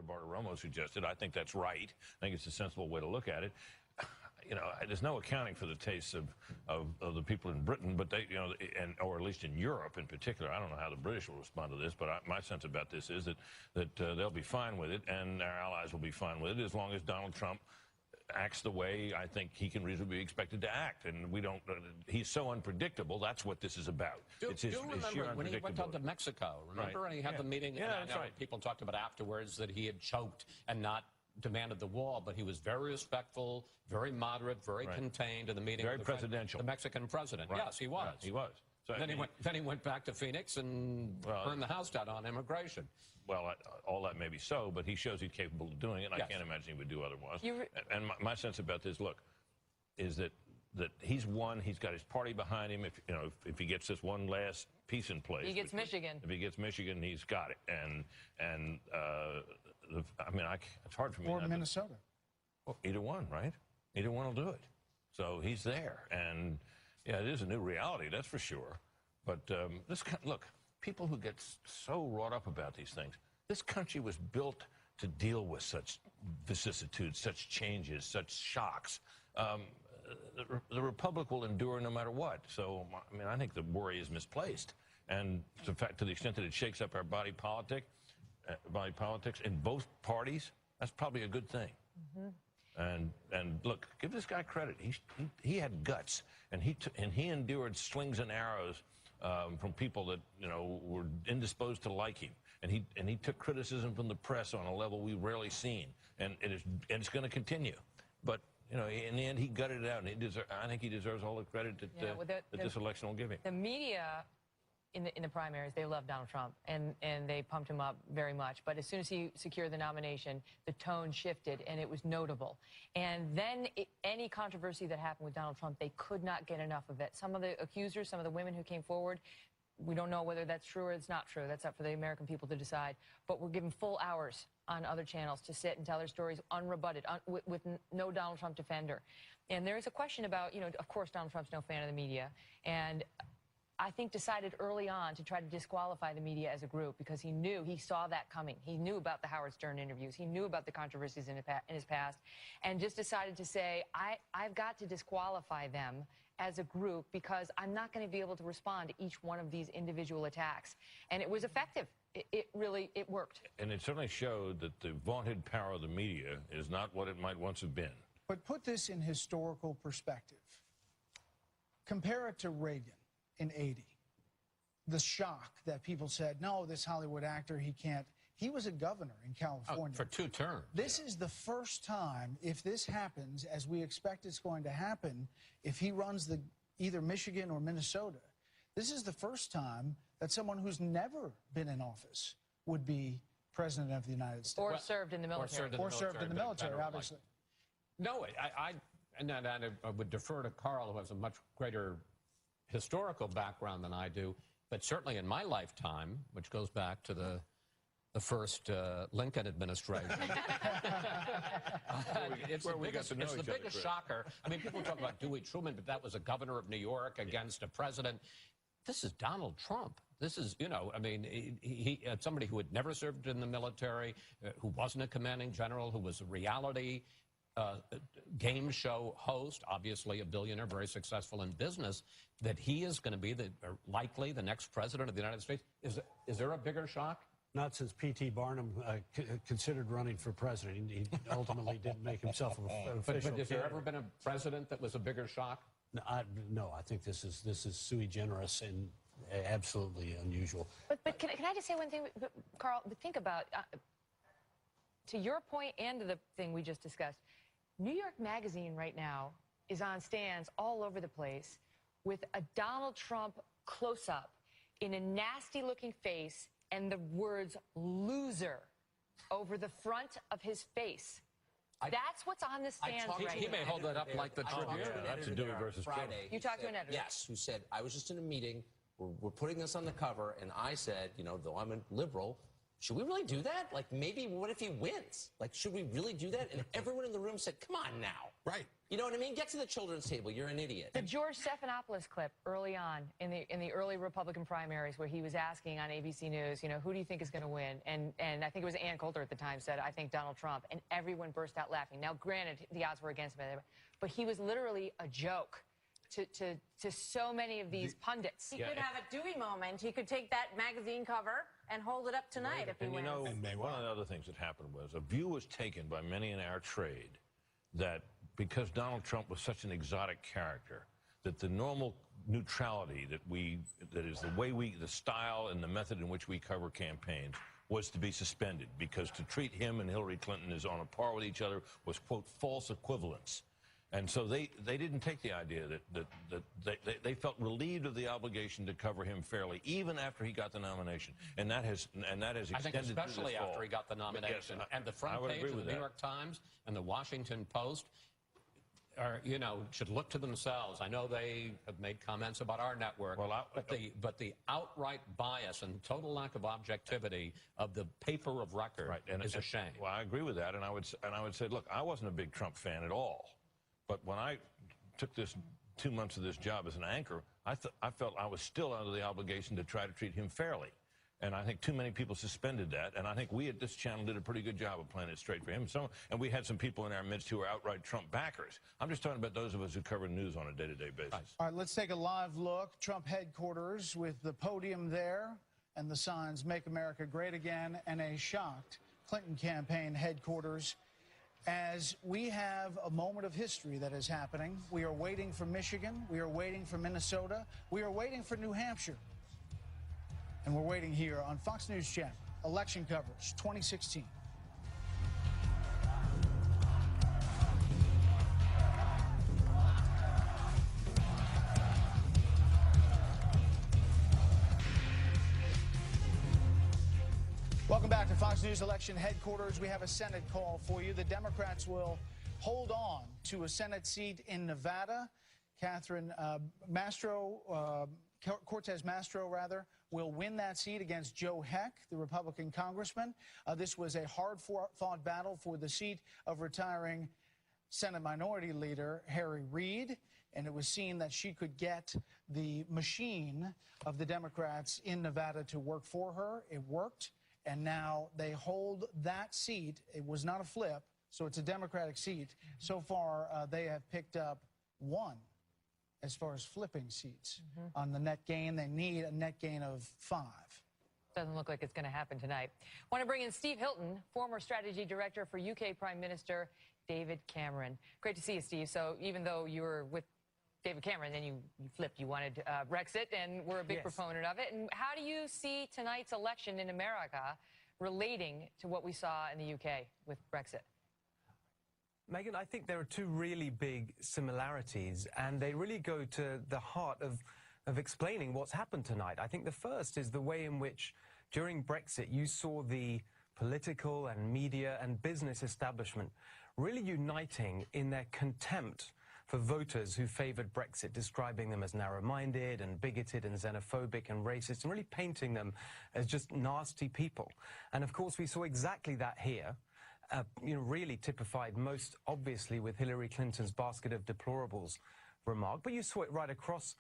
Bartiromo suggested. I think that's right. I think it's a sensible way to look at it. You know, there's no accounting for the tastes of the people in Britain, but they, you know, or at least in Europe in particular. I don't know how the British will respond to this, but my sense about this is that they'll be fine with it, and our allies will be fine with it as long as Donald Trump acts the way I think he can reasonably be expected to act. And we don't, he's so unpredictable. That's what this is about. It's his sheer when he went out to Mexico, remember? Right. And he had the meeting. Yeah, that's right. People talked about afterwards that he had choked and not demanded the wall, but he was very respectful, very moderate, very contained in the meeting. Very presidential. The Mexican president. Right. Yes, he was. He was. So, then he went back to Phoenix and burned the house down on immigration. Well, all that may be so, but he shows he's capable of doing it, and I can't imagine he would do otherwise. And my sense about this, look, is that he's won. He's got his party behind him. If he gets this one last piece in place, he gets Michigan. If he gets Michigan, he's got it. And I mean, it's hard for me. Or Minnesota. Well, either one, right? Either one will do it. So he's there, and yeah, it is a new reality, that's for sure. But look, people who get so wrought up about these things, this country was built to deal with such vicissitudes, such changes, such shocks. The republic will endure no matter what. So, I mean, I think the worry is misplaced. And in fact, to the extent that it shakes up our body politics in both parties, that's probably a good thing. And look, give this guy credit. He had guts, and he endured slings and arrows from people that were indisposed to like him, and he took criticism from the press on a level we've rarely seen, and it's going to continue. But in the end, he gutted it out, and I think he deserves all the credit that this election will give him. The media in the primaries, they loved Donald Trump, and they pumped him up very much. But as soon as he secured the nomination, the tone shifted, and it was notable. And then any controversy that happened with Donald Trump, they could not get enough of it. Some of the accusers, some of the women who came forward, we don't know whether that's true or it's not true. That's up for the American people to decide. But we're given full hours on other channels to sit and tell their stories unrebutted, with no Donald Trump defender. And there is a question about, of course, Donald Trump's no fan of the media. And I think decided early on to try to disqualify the media as a group because he saw that coming. He knew about the Howard Stern interviews. He knew about the controversies in his past, and just decided to say, I've got to disqualify them as a group because I'm not going to be able to respond to each one of these individual attacks. And it was effective. It really worked. And it certainly showed that the vaunted power of the media is not what it might once have been. But put this in historical perspective. Compare it to Reagan in '80. The shock that people said, no, this Hollywood actor, he can't. He was a governor in California. For 2 terms. This is the first time, if this happens, as we expect it's going to happen, if he runs either Michigan or Minnesota, this is the first time that someone who's never been in office would be president of the United States. Or served in the military. Or served in the military, obviously. No, I would defer to Carl, who has a much greater historical background than I do, but certainly in my lifetime, which goes back to the first Lincoln administration. It's the biggest shocker. I mean, people talk about Dewey Truman, but that was a governor of New York against a president. This is Donald Trump. This is, I mean, he somebody who had never served in the military, who wasn't a commanding general, who was a reality game show host, obviously a billionaire, very successful in business, that he is going to be likely the next president of the United States. Is there a bigger shock? Not since P.T. Barnum considered running for president. He ultimately didn't make himself an official. But has there ever been a president that was a bigger shock? No, I think this is sui generis and absolutely unusual. But can I just say one thing, Carl? Think about, to your point and to the thing we just discussed, New York Magazine right now is on stands all over the place with a Donald Trump close-up in a nasty-looking face and the words loser over the front of his face. That's what's on the stands right now. He may hold that up like the Tribune. That's a Dewey versus Friday. You talked to an editor? Yes, who said, I was just in a meeting, we're putting this on the cover, and I said, though I'm a liberal, should we really do that? Like, maybe what if he wins? Like, should we really do that? And everyone in the room said, come on now. Right. You know what I mean? Get to the children's table. You're an idiot. The George Stephanopoulos clip early on in the early Republican primaries, where he was asking on ABC News, you know, who do you think is going to win? And I think it was Ann Coulter at the time said, I think Donald Trump. And everyone burst out laughing. Now, granted, the odds were against him, but he was literally a joke to so many of these pundits. He could have a Dewey moment. He could take that magazine cover and hold it up tonight if he wins. You know, one of the other things that happened was a view was taken by many in our trade that because Donald Trump was such an exotic character, that the normal neutrality that is the style and the method in which we cover campaigns was to be suspended, because to treat him and Hillary Clinton as on a par with each other was, quote, false equivalence. And so they didn't take the idea that they felt relieved of the obligation to cover him fairly, even after he got the nomination. And that has extended. I think especially after he got the nomination. Yes, and the front page of the New York Times and the Washington Post are, you know, should look to themselves. I know they have made comments about our network, but the outright bias and total lack of objectivity of the paper of record is a shame. Well, I agree with that, and I would say, look, I wasn't a big Trump fan at all. But when I took this 2 months of this job as an anchor, I felt I was still under the obligation to try to treat him fairly. And I think too many people suspended that. And I think we at this channel did a pretty good job of playing it straight for him. And we had some people in our midst who were outright Trump backers. I'm just talking about those of us who cover news on a day-to-day basis. All right, let's take a live look. Trump headquarters with the podium there and the signs, Make America Great Again, and a shocked Clinton campaign headquarters. As we have a moment of history that is happening, we are waiting for Michigan, we are waiting for Minnesota, we are waiting for New Hampshire. And we're waiting here on Fox News Channel, election coverage 2016. Welcome back to Fox News election headquarters. We have a Senate call for you. The Democrats will hold on to a Senate seat in Nevada. Cortez Masto, will win that seat against Joe Heck, the Republican congressman. This was a hard-fought battle for the seat of retiring Senate Minority Leader Harry Reid, and it was seen that she could get the machine of the Democrats in Nevada to work for her. It worked. And now they hold that seat. It was not a flip, so it's a Democratic seat. So far, they have picked up one as far as flipping seats. On the net gain, they need a net gain of 5. Doesn't look like it's going to happen tonight. Want to bring in Steve Hilton, former strategy director for UK Prime Minister David Cameron. Great to see you, Steve. So even though you were with David Cameron, then you flipped. You wanted Brexit, and we're a big proponent of it. And how do you see tonight's election in America relating to what we saw in the UK with Brexit? Megan, I think there are two really big similarities, and they really go to the heart of explaining what's happened tonight. I think the first is the way in which, during Brexit, you saw the political and media and business establishment really uniting in their contempt for voters who favored Brexit, describing them as narrow-minded and bigoted and xenophobic and racist, and really painting them as just nasty people. And of course, we saw exactly that here, really typified most obviously with Hillary Clinton's basket of deplorables remark, but you saw it right across